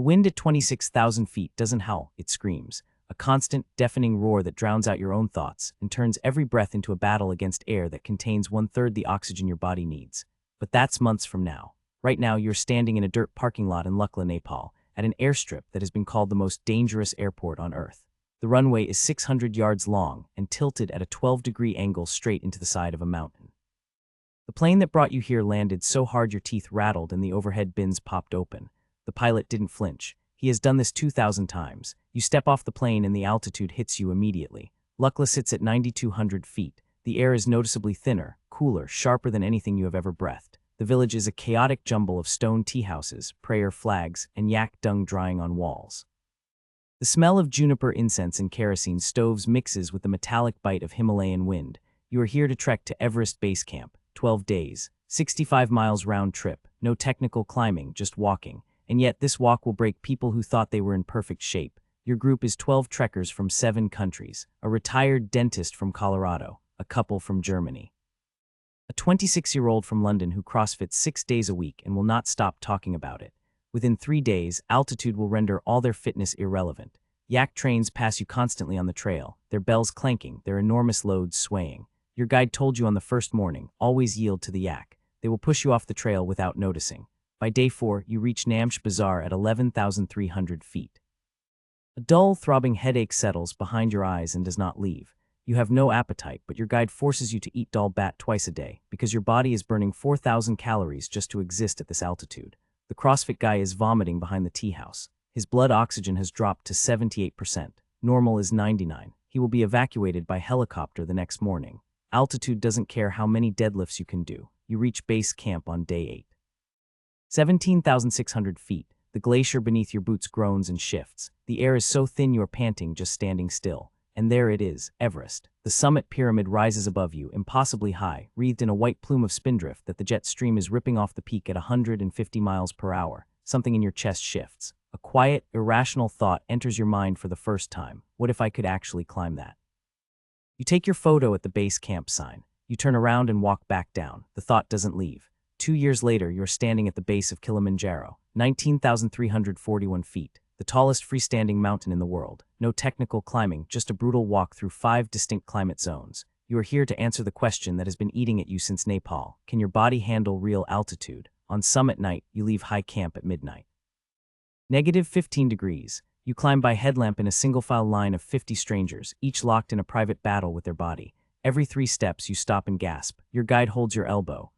The wind at 26,000 feet doesn't howl, it screams, a constant, deafening roar that drowns out your own thoughts and turns every breath into a battle against air that contains one-third the oxygen your body needs. But that's months from now. Right now, you're standing in a dirt parking lot in Lukla, Nepal, at an airstrip that has been called the most dangerous airport on Earth. The runway is 600 yards long and tilted at a 12-degree angle straight into the side of a mountain. The plane that brought you here landed so hard your teeth rattled and the overhead bins popped open. The pilot didn't flinch. He has done this 2,000 times. You step off the plane and the altitude hits you immediately. Lukla sits at 9,200 feet. The air is noticeably thinner, cooler, sharper than anything you have ever breathed. The village is a chaotic jumble of stone tea houses, prayer flags, and yak dung drying on walls. The smell of juniper incense and kerosene stoves mixes with the metallic bite of Himalayan wind. You are here to trek to Everest Base Camp, 12 days, 65 miles round trip, no technical climbing, just walking. And yet this walk will break people who thought they were in perfect shape. Your group is 12 trekkers from 7 countries, a retired dentist from Colorado, a couple from Germany, a 26-year-old from London who CrossFits 6 days a week and will not stop talking about it. Within 3 days, altitude will render all their fitness irrelevant. Yak trains pass you constantly on the trail, their bells clanking, their enormous loads swaying. Your guide told you on the first morning, always yield to the yak. They will push you off the trail without noticing. By day 4, you reach Namche Bazaar at 11,300 feet. A dull, throbbing headache settles behind your eyes and does not leave. You have no appetite, but your guide forces you to eat dal bat twice a day because your body is burning 4,000 calories just to exist at this altitude. The CrossFit guy is vomiting behind the tea house. His blood oxygen has dropped to 78%. Normal is 99. He will be evacuated by helicopter the next morning. Altitude doesn't care how many deadlifts you can do. You reach base camp on day 8. 17,600 feet. The glacier beneath your boots groans and shifts. The air is so thin you are panting just standing still. And there it is, Everest. The summit pyramid rises above you, impossibly high, wreathed in a white plume of spindrift that the jet stream is ripping off the peak at 150 miles per hour. Something in your chest shifts. A quiet, irrational thought enters your mind for the first time. What if I could actually climb that? You take your photo at the base camp sign. You turn around and walk back down. The thought doesn't leave. 2 years later, you're standing at the base of Kilimanjaro, 19,341 feet, the tallest freestanding mountain in the world. No technical climbing, just a brutal walk through 5 distinct climate zones. You are here to answer the question that has been eating at you since Nepal. Can your body handle real altitude? On summit night, you leave high camp at midnight. -15 degrees. You climb by headlamp in a single-file line of 50 strangers, each locked in a private battle with their body. Every 3 steps, you stop and gasp. Your guide holds your elbow.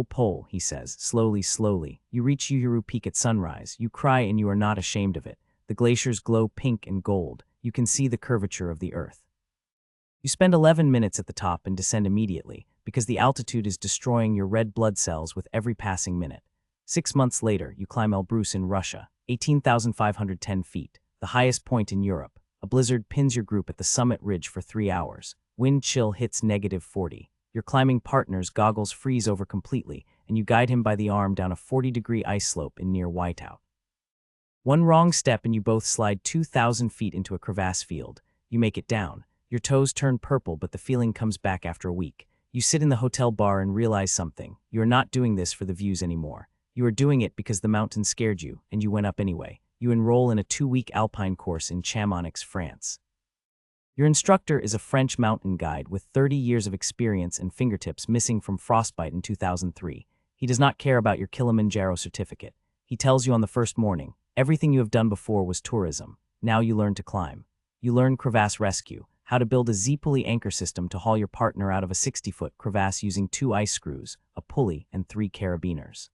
Pole, he says, slowly. You reach Uhuru Peak at sunrise. You cry and you are not ashamed of it. The glaciers glow pink and gold. You can see the curvature of the earth. You spend 11 minutes at the top and descend immediately, because the altitude is destroying your red blood cells with every passing minute. 6 months later, you climb Elbrus in Russia, 18,510 feet, the highest point in Europe. A blizzard pins your group at the summit ridge for 3 hours. Wind chill hits -40. Your climbing partner's goggles freeze over completely, and you guide him by the arm down a 40-degree ice slope in near whiteout. One wrong step and you both slide 2,000 feet into a crevasse field. You make it down. Your toes turn purple, but the feeling comes back after a week. You sit in the hotel bar and realize something. You are not doing this for the views anymore. You are doing it because the mountain scared you, and you went up anyway. You enroll in a 2-week Alpine course in Chamonix, France. Your instructor is a French mountain guide with 30 years of experience and fingertips missing from frostbite in 2003. He does not care about your Kilimanjaro certificate. He tells you on the first morning, everything you have done before was tourism. Now you learn to climb. You learn crevasse rescue, how to build a Z-pulley anchor system to haul your partner out of a 60-foot crevasse using 2 ice screws, a pulley, and 3 carabiners.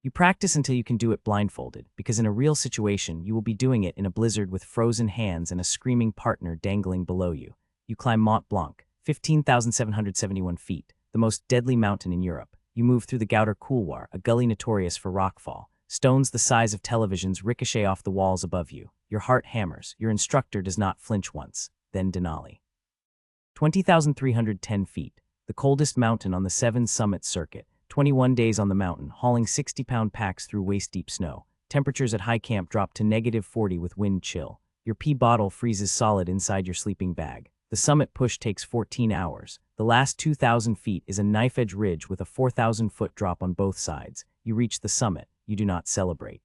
You practice until you can do it blindfolded, because in a real situation, you will be doing it in a blizzard with frozen hands and a screaming partner dangling below you. You climb Mont Blanc, 15,771 feet, the most deadly mountain in Europe. You move through the Gouter Couloir, a gully notorious for rockfall. Stones the size of televisions ricochet off the walls above you. Your heart hammers. Your instructor does not flinch once. Then Denali. 20,310 feet, the coldest mountain on the 7 summit circuit. 21 days on the mountain, hauling 60-pound packs through waist-deep snow. Temperatures at high camp drop to -40 with wind chill. Your pee bottle freezes solid inside your sleeping bag. The summit push takes 14 hours. The last 2,000 feet is a knife-edge ridge with a 4,000-foot drop on both sides. You reach the summit. You do not celebrate.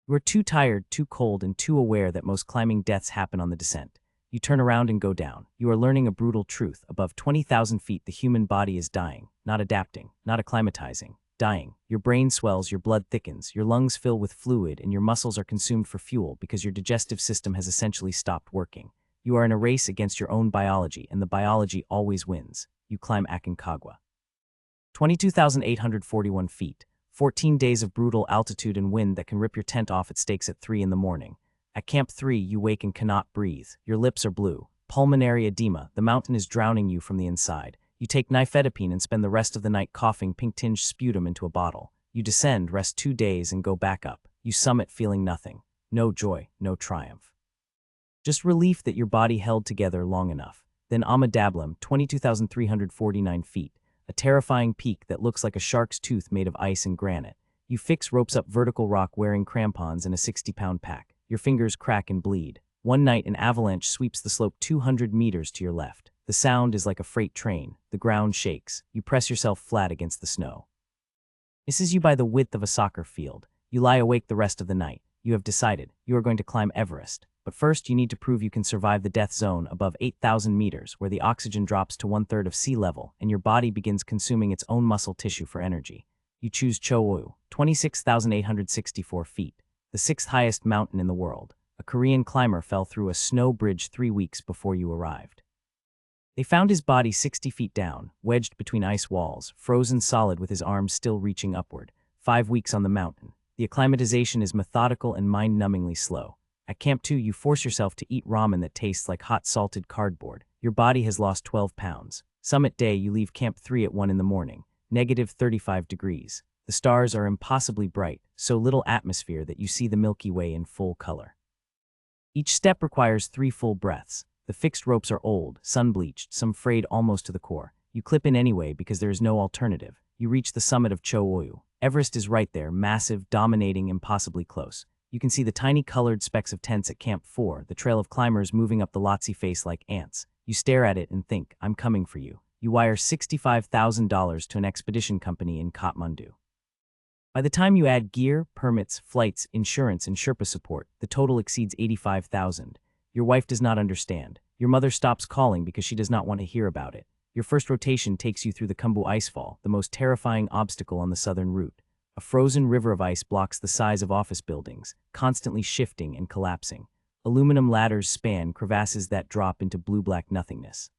You are too tired, too cold, and too aware that most climbing deaths happen on the descent. You turn around and go down. You are learning a brutal truth. Above 20,000 feet, the human body is dying, not adapting, not acclimatizing. Dying. Your brain swells, your blood thickens, your lungs fill with fluid, and your muscles are consumed for fuel because your digestive system has essentially stopped working. You are in a race against your own biology, and the biology always wins. You climb Aconcagua. 22,841 feet, 14 days of brutal altitude and wind that can rip your tent off at stakes at 3 in the morning. At Camp 3, you wake and cannot breathe. Your lips are blue. Pulmonary edema, the mountain is drowning you from the inside. You take nifedipine and spend the rest of the night coughing pink-tinged sputum into a bottle. You descend, rest 2 days, and go back up. You summit feeling nothing. No joy, no triumph. Just relief that your body held together long enough. Then Dablam, 22,349 feet, a terrifying peak that looks like a shark's tooth made of ice and granite. You fix ropes up vertical rock wearing crampons and a 60-pound pack. Your fingers crack and bleed. One night, an avalanche sweeps the slope 200 meters to your left. The sound is like a freight train. The ground shakes. You press yourself flat against the snow. Misses you by the width of a soccer field. You lie awake the rest of the night. You have decided you are going to climb Everest. But first, you need to prove you can survive the death zone above 8,000 meters, where the oxygen drops to 1/3 of sea level and your body begins consuming its own muscle tissue for energy. You choose Cho Oyu, 26,864 feet, the 6th highest mountain in the world. A Korean climber fell through a snow bridge 3 weeks before you arrived. They found his body 60 feet down, wedged between ice walls, frozen solid with his arms still reaching upward. 5 weeks on the mountain. The acclimatization is methodical and mind-numbingly slow. At Camp 2, you force yourself to eat ramen that tastes like hot salted cardboard. Your body has lost 12 pounds. Summit day, you leave Camp 3 at 1 in the morning, negative 35 degrees. The stars are impossibly bright, so little atmosphere that you see the Milky Way in full color. Each step requires 3 full breaths. The fixed ropes are old, sun-bleached, some frayed almost to the core. You clip in anyway because there is no alternative. You reach the summit of Cho Oyu. Everest is right there, massive, dominating, impossibly close. You can see the tiny colored specks of tents at Camp 4, the trail of climbers moving up the Lhotse face like ants. You stare at it and think, I'm coming for you. You wire $65,000 to an expedition company in Kathmandu. By the time you add gear, permits, flights, insurance, and Sherpa support, the total exceeds $85,000. Your wife does not understand. Your mother stops calling because she does not want to hear about it. Your first rotation takes you through the Khumbu Icefall, the most terrifying obstacle on the southern route. A frozen river of ice blocks the size of office buildings, constantly shifting and collapsing. Aluminum ladders span crevasses that drop into blue-black nothingness.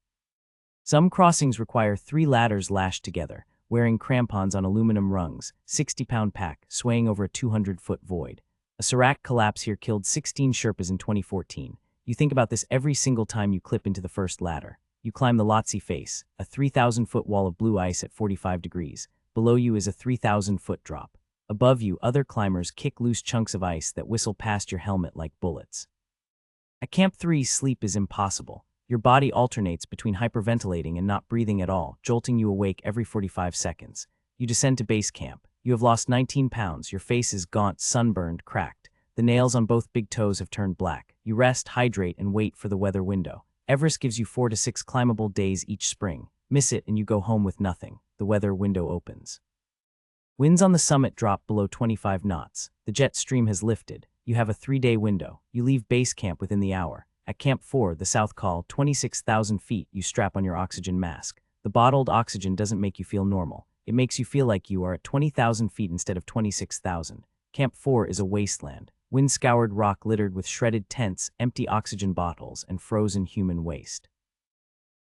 Some crossings require 3 ladders lashed together, wearing crampons on aluminum rungs, 60-pound pack, swaying over a 200-foot void. A Serac collapse here killed 16 Sherpas in 2014. You think about this every single time you clip into the first ladder. You climb the Lhotse face, a 3,000-foot wall of blue ice at 45 degrees. Below you is a 3,000-foot drop. Above you, other climbers kick loose chunks of ice that whistle past your helmet like bullets. At Camp 3, sleep is impossible. Your body alternates between hyperventilating and not breathing at all, jolting you awake every 45 seconds. You descend to base camp. You have lost 19 pounds. Your face is gaunt, sunburned, cracked. The nails on both big toes have turned black. You rest, hydrate, and wait for the weather window. Everest gives you 4 to 6 climbable days each spring. Miss it and you go home with nothing. The weather window opens. Winds on the summit drop below 25 knots. The jet stream has lifted. You have a 3-day window. You leave base camp within the hour. At Camp 4, the South Col, 26,000 feet, you strap on your oxygen mask. The bottled oxygen doesn't make you feel normal. It makes you feel like you are at 20,000 feet instead of 26,000. Camp 4 is a wasteland. Wind-scoured rock littered with shredded tents, empty oxygen bottles, and frozen human waste.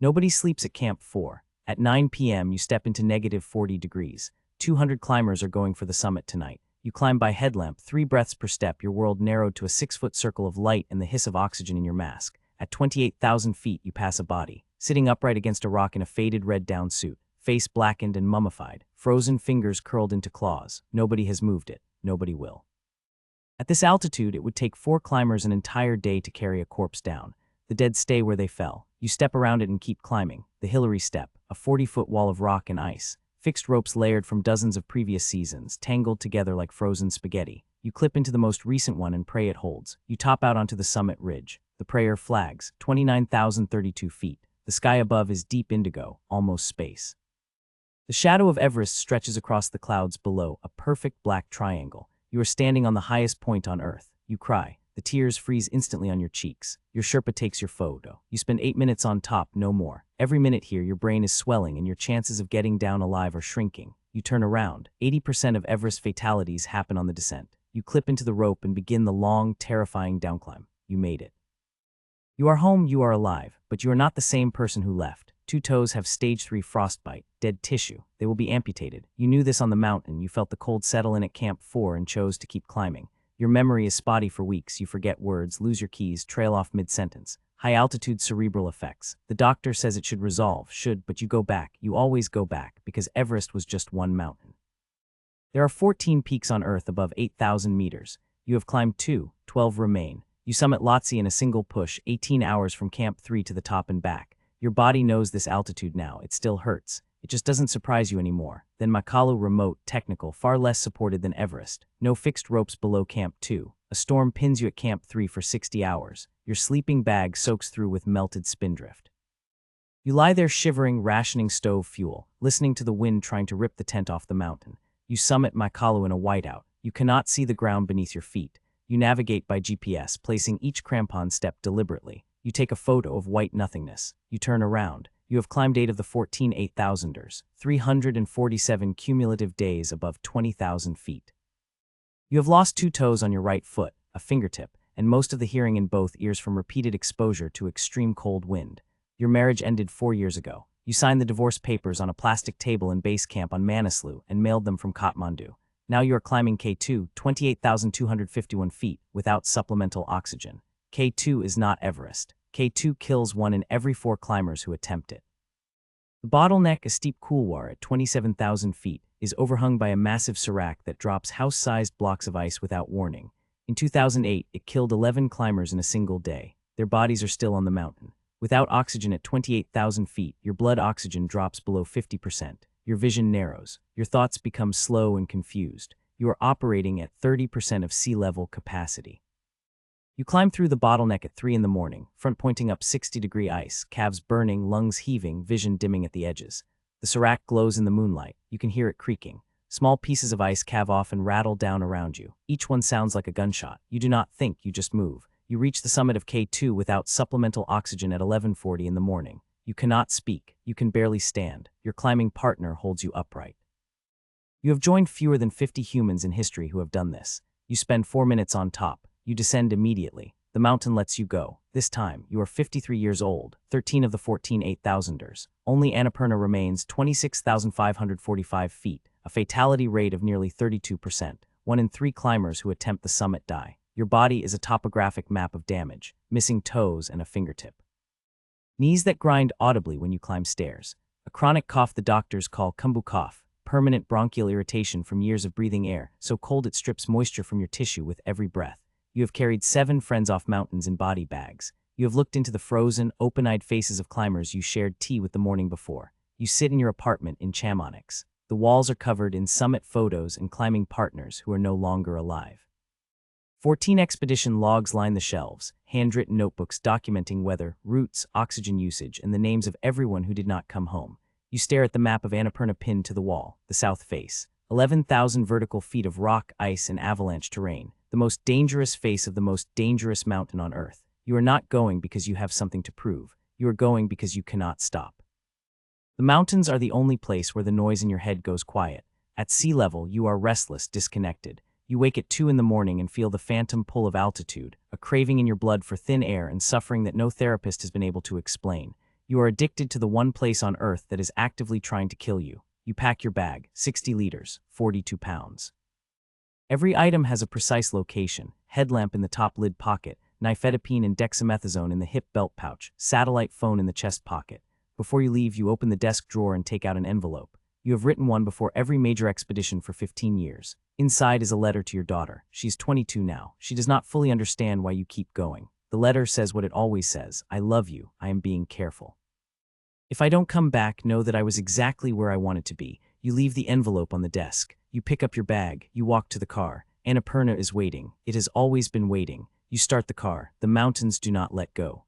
Nobody sleeps at Camp 4. At 9 p.m., you step into negative 40 degrees. 200 climbers are going for the summit tonight. You climb by headlamp, 3 breaths per step, your world narrowed to a 6-foot circle of light and the hiss of oxygen in your mask. At 28,000 feet, you pass a body, sitting upright against a rock in a faded red down suit, face blackened and mummified, frozen fingers curled into claws. Nobody has moved it. Nobody will. At this altitude, it would take 4 climbers an entire day to carry a corpse down. The dead stay where they fell. You step around it and keep climbing. The Hillary Step, a 40-foot wall of rock and ice. Fixed ropes layered from dozens of previous seasons, tangled together like frozen spaghetti. You clip into the most recent one and pray it holds. You top out onto the summit ridge. The prayer flags, 29,032 feet. The sky above is deep indigo, almost space. The shadow of Everest stretches across the clouds below, a perfect black triangle. You are standing on the highest point on Earth. You cry. The tears freeze instantly on your cheeks. Your Sherpa takes your photo. You spend 8 minutes on top, no more. Every minute here, your brain is swelling and your chances of getting down alive are shrinking. You turn around. 80% of Everest fatalities happen on the descent. You clip into the rope and begin the long, terrifying downclimb. You made it. You are home, you are alive, but you are not the same person who left. 2 toes have stage 3 frostbite, dead tissue. They will be amputated. You knew this on the mountain. You felt the cold settle in at Camp 4 and chose to keep climbing. Your memory is spotty for weeks. You forget words, lose your keys, trail off mid-sentence. High-altitude cerebral effects. The doctor says it should resolve, but you go back. You always go back, because Everest was just one mountain. There are 14 peaks on Earth above 8,000 meters. You have climbed 2, 12 remain. You summit Lhotse in a single push, 18 hours from Camp 3 to the top and back. Your body knows this altitude now. It still hurts. It just doesn't surprise you anymore. Then Makalu, remote, technical, far less supported than Everest. No fixed ropes below Camp 2. A storm pins you at Camp 3 for 60 hours. Your sleeping bag soaks through with melted spindrift. You lie there shivering, rationing stove fuel, listening to the wind trying to rip the tent off the mountain. You summit Makalu in a whiteout. You cannot see the ground beneath your feet. You navigate by GPS, placing each crampon step deliberately. You take a photo of white nothingness. You turn around. You have climbed 8 of the 14 8,000ers, 347 cumulative days above 20,000 feet. You have lost 2 toes on your right foot, a fingertip, and most of the hearing in both ears from repeated exposure to extreme cold wind. Your marriage ended 4 years ago. You signed the divorce papers on a plastic table in base camp on Manaslu and mailed them from Kathmandu. Now you are climbing K2, 28,251 feet, without supplemental oxygen. K2 is not Everest. K2 kills 1 in every 4 climbers who attempt it. The bottleneck, a steep couloir at 27,000 feet, is overhung by a massive serac that drops house-sized blocks of ice without warning. In 2008, it killed 11 climbers in a single day. Their bodies are still on the mountain. Without oxygen at 28,000 feet, your blood oxygen drops below 50%. Your vision narrows. Your thoughts become slow and confused. You are operating at 30% of sea level capacity. You climb through the bottleneck at 3 in the morning, front pointing up 60-degree ice, calves burning, lungs heaving, vision dimming at the edges. The serac glows in the moonlight. You can hear it creaking. Small pieces of ice calve off and rattle down around you. Each one sounds like a gunshot. You do not think, you just move. You reach the summit of K2 without supplemental oxygen at 11:40 in the morning. You cannot speak. You can barely stand. Your climbing partner holds you upright. You have joined fewer than 50 humans in history who have done this. You spend 4 minutes on top. You descend immediately. The mountain lets you go. This time, you are 53 years old, 13 of the 14 8,000ers. Only Annapurna remains 26,545 feet, a fatality rate of nearly 32%. 1 in 3 climbers who attempt the summit die. Your body is a topographic map of damage, missing toes and a fingertip. Knees that grind audibly when you climb stairs. A chronic cough the doctors call kumbu cough. Permanent bronchial irritation from years of breathing air, so cold it strips moisture from your tissue with every breath. You have carried 7 friends off mountains in body bags. You have looked into the frozen, open-eyed faces of climbers you shared tea with the morning before. You sit in your apartment in Chamonix. The walls are covered in summit photos and climbing partners who are no longer alive. 14 expedition logs line the shelves, handwritten notebooks documenting weather, routes, oxygen usage, and the names of everyone who did not come home. You stare at the map of Annapurna pinned to the wall, the south face. 11,000 vertical feet of rock, ice, and avalanche terrain. The most dangerous face of the most dangerous mountain on Earth. You are not going because you have something to prove. You are going because you cannot stop. The mountains are the only place where the noise in your head goes quiet. At sea level, you are restless, disconnected. You wake at 2 in the morning and feel the phantom pull of altitude, a craving in your blood for thin air and suffering that no therapist has been able to explain. You are addicted to the one place on Earth that is actively trying to kill you. You pack your bag, 60 liters, 42 pounds. Every item has a precise location: headlamp in the top lid pocket, nifedipine and dexamethasone in the hip belt pouch, satellite phone in the chest pocket. Before you leave, you open the desk drawer and take out an envelope. You have written one before every major expedition for 15 years. Inside is a letter to your daughter. She's 22 now. She does not fully understand why you keep going. The letter says what it always says: I love you, I am being careful. If I don't come back, know that I was exactly where I wanted to be. You leave the envelope on the desk. You pick up your bag. You walk to the car. Annapurna is waiting. It has always been waiting. You start the car. The mountains do not let go.